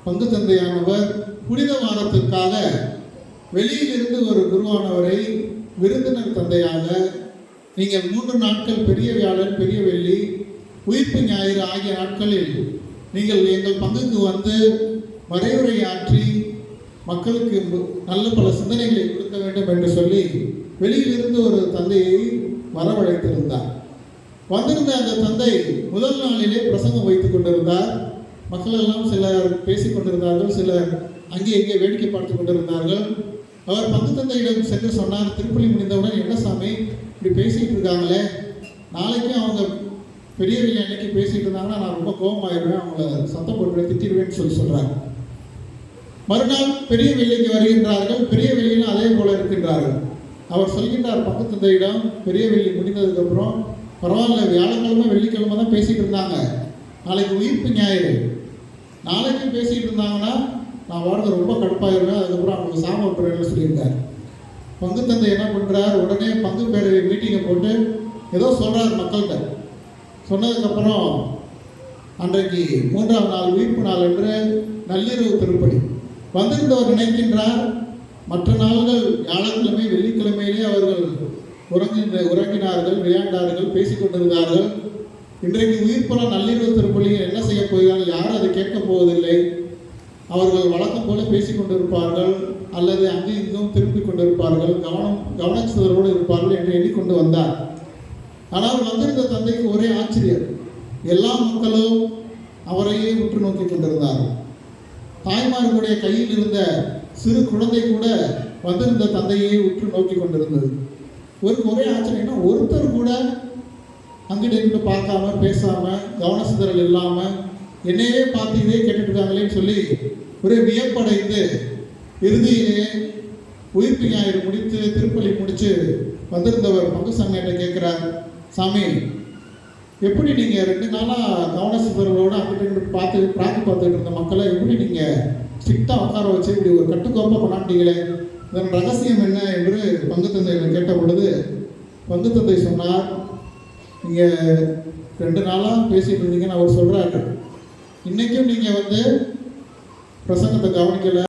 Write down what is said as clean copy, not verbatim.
பங்கு தந்தையானவர் புனித வாரத்திற்காக வெளியிலிருந்து ஒரு குருவானவரை விருந்தினர் தந்தையாக நீங்கள் 3 நாட்கள் பெரிய வியாழன், பெரிய வெள்ளி, உயிர்ப்பு ஞாயிறு ஆகிய நாட்களில் நீங்கள் எங்கள் பங்குக்கு வந்து மறைவுரை ஆற்றி மக்களுக்கு நல்ல பல சிந்தனைகளை கொடுக்க வேண்டும் என்று சொல்லி வெளியிலிருந்து ஒரு தந்தையை வரவழைத்திருந்தார். வந்திருந்த அந்த தந்தை முதல் நாளிலே பிரசங்கம் வைத்துக் கொண்டிருந்தார். மக்கள் எல்லாம் சிலர் பேசிக் கொண்டிருந்தார்கள், சிலர் அங்கே இங்கே வேடிக்கை பார்த்து கொண்டிருந்தார்கள். அவர் பங்கு தந்தையிடம் சென்று சொன்னார், திருப்பலி முடிந்தவுடன் என்ன சாமி இப்படி பேசிகிட்டு இருக்காங்களே, நாளைக்கும் அவங்க பெரிய வெள்ளி அன்னைக்கு பேசிகிட்டு இருந்தாங்கன்னா நான் ரொம்ப கோபமாயிருவேன், அவங்கள சத்தம் போட்டுவேன், திட்டிடுவேன்னு சொல்கிறார். மறுநாள் பெரிய வெள்ளிக்கு வருகின்றார்கள். பெரிய வெள்ளியிலும் அதே போல இருக்கின்றார்கள். அவர் சொல்கின்றார் பங்கு தந்தையிடம், பெரிய வெள்ளி முடிந்ததுக்கப்புறம் பரவாயில்ல, வியாழக்கிழமை வெள்ளிக்கிழமை தான் பேசிகிட்டு இருந்தாங்க, நாளைக்கு உயிர்ப்பு ஞாயிறு, நாளைக்கும் பேசிகிட்டு இருந்தாங்கன்னா நான் வாழ்ந்து ரொம்ப கடுப்பாயிருவேன், அதுக்கப்புறம் அவங்களுக்கு சாம விட்டுறேன்னு சொல்லியிருக்கார். பங்கு தந்தை என்ன பண்ணுறார், உடனே பங்கு பேரவை மீட்டிங்கை போட்டு ஏதோ சொல்கிறார் மக்கள்கிட்ட. சொன்னதுக்கப்புறம் அன்றைக்கு 3ஆம் நாள் உயிர்ப்பு நாள் என்று நள்ளிரவு திருப்பலி வந்திருந்தவர் நினைக்கின்றார், மற்ற நாள்கள் வியாழக்கிழமை வெள்ளிக்கிழமையிலே அவர்கள் உறங்கினார்கள், விளையாண்டார்கள், பேசிக்கொண்டிருந்தார்கள். இன்றைக்கு உயிர்ப்புற நள்ளிரவு திருப்பலியில் என்ன செய்ய போகிறார்கள், யாரும் அதை கேட்கப் போவதில்லை, அவர்கள் வழக்கம் போல பேசிக்கொண்டிருப்பார்கள் அல்லது அங்கே இங்கும் திரும்பிக் கொண்டிருப்பார்கள், கவனச்சிதறோடு இருப்பார்கள் என்று எண்ணிக்கொண்டு வந்தார். ஆனால் வந்திருந்த தந்தைக்கு ஒரே ஆச்சரியம், எல்லா மக்களும் அவரையே உற்று நோக்கி கொண்டிருந்தார்கள். தாய்மார்களுடைய கையில் இருந்த சிறு குழந்தை கூட வந்திருந்த தந்தையை உற்று நோக்கி கொண்டிருந்தது. ஒரே ஆச்சரியம்னா ஒருத்தர் கூட அங்கிட்ட இருந்து பார்க்காம பேசாம கவனச்சிதறல் இல்லாம என்னையே பார்த்து இதே கேட்டுட்டு இருக்காங்களேன்னு சொல்லி ஒரே வியப்படைந்து இறுதியிலே உயிர்ப்பு ஞாயிறு முடித்து திருப்பலி முடித்து வந்திருந்தவர் பங்கு சங்கையிட்ட கேட்குறார், சாமி எப்படி நீங்கள் 2 நாளாக கவனச்சிதறலோடு அங்கிட்ட பார்த்துட்டு இருந்த மக்களை எப்படி நீங்கள் ஸ்ட்ரிக்டாக உட்கார வச்சு இப்படி ஒரு கட்டுக்கோப்பாக கொண்டாண்டீங்களே, இதன் ரகசியம் என்ன என்று பங்கு தந்தையிடம் கேட்ட பொழுது பங்கு தந்தை சொன்னார், நீங்கள் 2 நாளாக பேசிகிட்டு இருந்தீங்கன்னு அவர் சொல்கிறாரு, இன்றைக்கும் நீங்கள் பிரசங்கத்தை கவனிக்கலை,